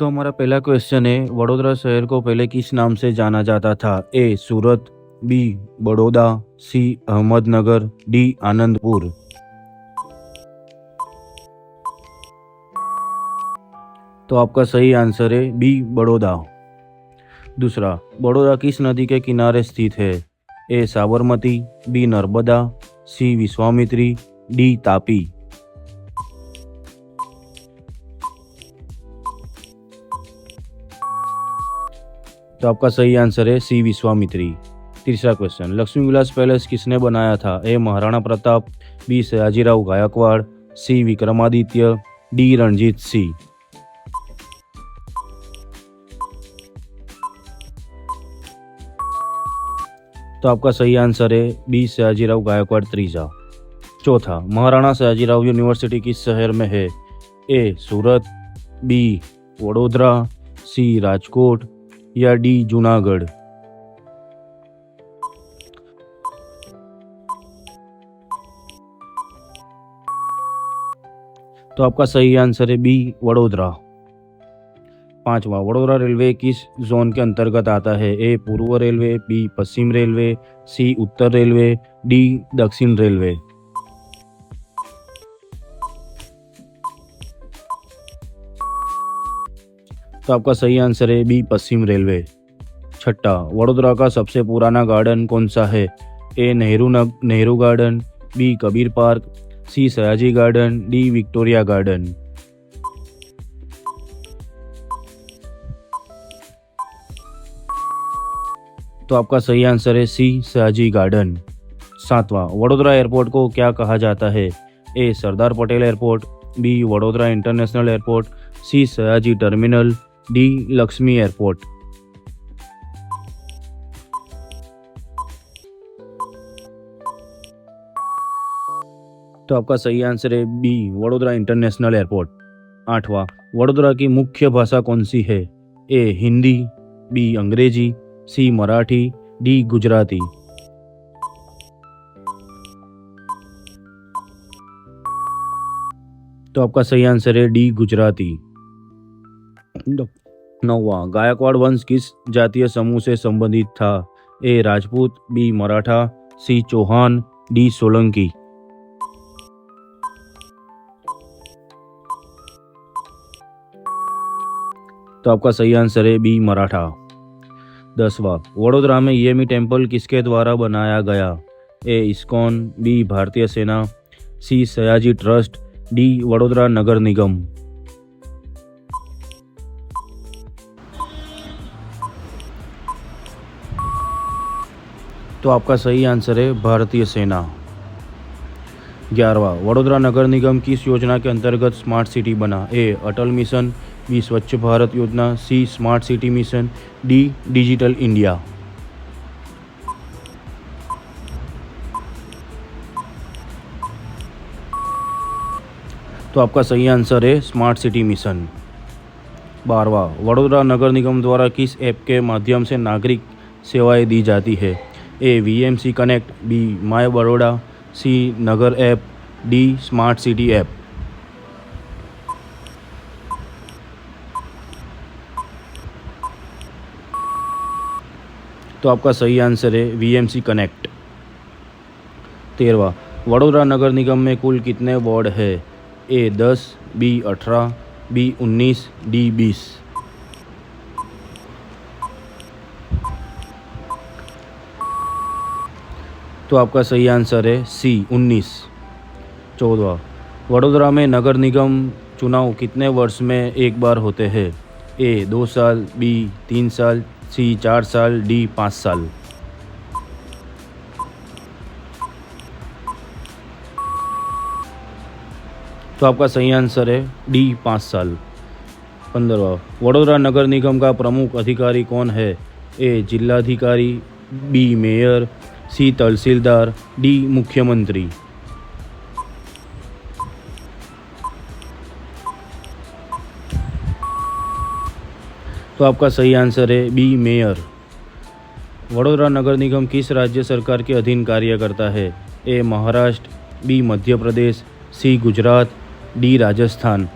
तो हमारा पहला क्वेश्चन है, वडोदरा शहर को पहले किस नाम से जाना जाता था? ए सूरत, बी बड़ौदा, सी अहमदनगर, डी आनंदपुर। तो आपका सही आंसर है बी बड़ौदा। दूसरा, बड़ौदा किस नदी के किनारे स्थित है? ए साबरमती, बी नर्मदा, सी विश्वामित्री, डी तापी। तो आपका सही आंसर है सी विश्वामित्री। तीसरा क्वेश्चन, लक्ष्मी विलास पैलेस किसने बनाया था? ए महाराणा प्रताप, बी सयाजीराव गायकवाड़, सी विक्रमादित्य, डी रणजीत सिंह। तो आपका सही आंसर है बी सयाजीराव गायकवाड़ त्रीजा। चौथा, महाराणा सयाजीराव यूनिवर्सिटी किस शहर में है? ए सूरत, बी वडोदरा, सी राजकोट या डी जूनागढ़। तो आपका सही आंसर है बी वडोदरा। पांचवा, वडोदरा रेलवे किस जोन के अंतर्गत आता है? ए पूर्व रेलवे, बी पश्चिम रेलवे, सी उत्तर रेलवे, डी दक्षिण रेलवे। तो आपका सही आंसर है बी पश्चिम रेलवे। छठा, वडोदरा का सबसे पुराना गार्डन कौन सा है? A Nehru garden, B Kabir park, C Sayaji garden, D Victoria garden. तो आपका सही आंसर है सी सयाजी गार्डन। सातवां, वडोदरा एयरपोर्ट को क्या कहा जाता है? A Sardar Patel airport, B Vadodara international airport, C Sayaji terminal, D Lakshmi airport. तो आपका सही आंसर है बी वडोदरा इंटरनेशनल एयरपोर्ट। आठवां, वडोदरा की मुख्य भाषा कौन सी है? ए हिंदी, बी अंग्रेजी, सी मराठी, डी गुजराती। तो आपका सही आंसर है डी गुजराती। नौवां, गायकवाड़ वंश किस जातीय समूह से संबंधित था? ए राजपूत, बी मराठा, सी चौहान, डी सोलंकी। तो आपका सही आंसर है बी मराठा। 10वां, वडोदरा में येमी टेम्पल किसके द्वारा बनाया गया? ए इस्कॉन, बी भारतीय सेना, सी सयाजी ट्रस्ट, डी वडोदरा नगर निगम। तो आपका सही आंसर है भारतीय सेना। 11वां, वडोदरा नगर निगम किस योजना के अंतर्गत स्मार्ट सिटी बना? ए अटल mission, B Swachh Bharat Yojana, C smart city mission, D digital India. तो आपका सही आंसर है स्मार्ट सिटी मिशन। 12वां, वडोदरा नगर निगम द्वारा किस ऐप के माध्यम से नागरिक सेवाएं दी जाती है? A VMC connect, B my Baroda, C Nagar app, D smart city app. तो आपका सही आंसर है वीएमसी कनेक्ट। 13वां, वडोदरा नगर निगम में कुल कितने वार्ड है? A 10, B 18, B 19, D 20। तो आपका सही आंसर है सी 19। 14वां, वडोदरा में नगर निगम चुनाव कितने वर्ष में एक बार होते हैं? ए 2 साल, बी 3 साल, सी 4 साल, डी 5 साल। तो आपका सही आंसर है डी 5 साल। 15वां, वडोदरा नगर निगम का प्रमुख अधिकारी कौन है? ए जिलाधिकारी, बी मेयर, सी तहसीलदार, डी मुख्यमंत्री। तो आपका सही आंसर है बी मेयर। वडोदरा नगर निगम किस राज्य सरकार के अधीन कार्य करता है? ए महाराष्ट्र, बी मध्य प्रदेश, सी गुजरात, डी राजस्थान।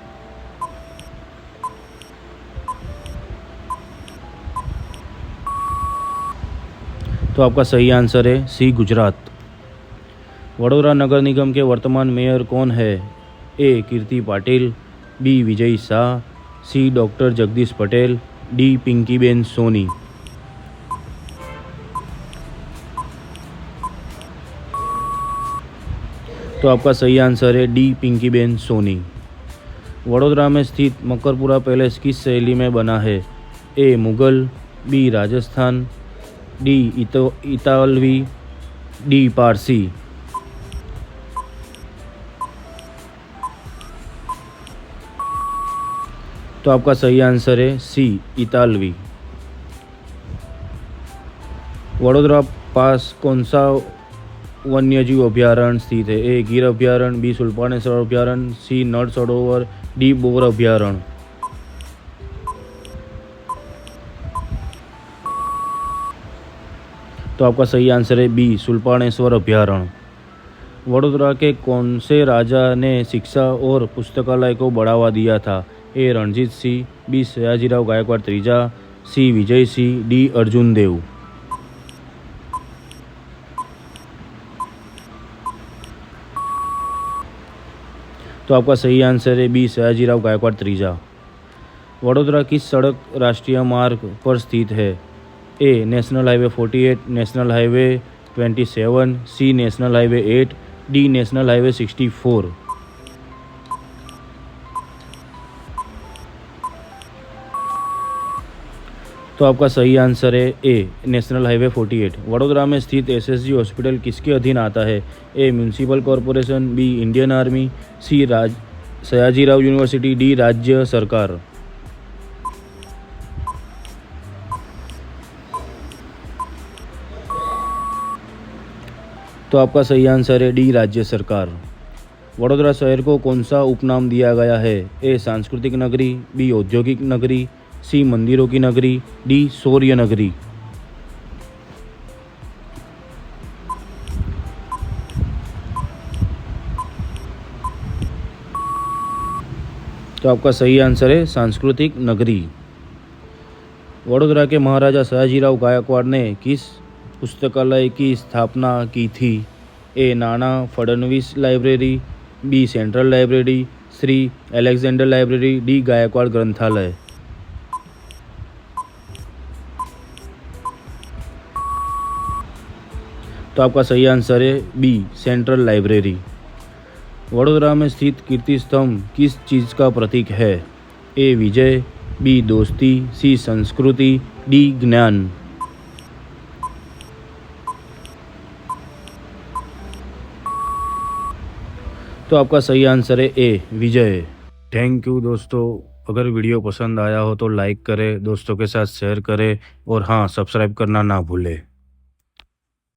तो आपका सही आंसर है सी गुजरात। वडोदरा नगर निगम के वर्तमान मेयर कौन है? ए कीर्ति पाटिल, बी विजय शाह, सी डॉक्टर जगदीश पटेल, डी पिंकीबेन सोनी। तो आपका सही आंसर है डी पिंकीबेन सोनी। वडोदरा में स्थित मकरपुरा पैलेस किस शैली में बना है? ए मुगल, बी राजस्थान, डी इतालवी, डी पारसी। तो आपका सही आंसर है सी इतालवी। वडोदरा पास कौन सा वन्यजीव अभयारण्य स्थित है? ए गिर अभयारण्य, बी सुल्पानेश्वर अभयारण्य, सी नर सरोवर, डी बोर अभयारण्य। तो आपका सही आंसर है बी सुल्पानेश्वर अभयारण्य। वडोदरा के कौन से राजा ने शिक्षा और पुस्तकालय को बढ़ावा दिया था? ए रणजीत सिंह, बी सयाजीराव गायकवाड़ त्रीजा, सी विजय सिंह, डी अर्जुन देव। तो आपका सही आंसर है बी सयाजीराव गायकवाड़ त्रीजा। वडोदरा किस सड़क राष्ट्रीय मार्ग पर स्थित है? A national highway 48, national highway 27, C national highway 8, D national highway 64। तो आपका सही आंसर है ए नेशनल हाईवे 48। वडोदरा में स्थित एसएसजी हॉस्पिटल किसके अधीन आता है? A municipal corporation, B Indian army, C Sayajirao university, D राज्य सरकार। तो आपका सही आंसर है डी राज्य सरकार। वडोदरा शहर को कौन सा उपनाम दिया गया है? ए सांस्कृतिक नगरी, बी औद्योगिक नगरी, सी मंदिरों की नगरी, डी शौर्य नगरी। तो आपका सही आंसर है सांस्कृतिक नगरी। वडोदरा के महाराजा सयाजीराव गायकवाड़ ने किस पुस्तकालय की स्थापना की थी? A Nana Phadnavis library, B central library, C Alexander library, D Gaikwad ग्रंथालय। तो आपका सही आंसर है बी सेंट्रल लाइब्रेरी। वडोदरा में स्थित कीर्ति स्तंभ किस चीज़ का प्रतीक है? ए विजय, बी दोस्ती, सी संस्कृति, डी ज्ञान। तो आपका सही आंसर है ए विजय। थैंक यू दोस्तों। अगर वीडियो पसंद आया हो तो लाइक करें, दोस्तों के साथ शेयर करें और हाँ सब्सक्राइब करना ना भूलें।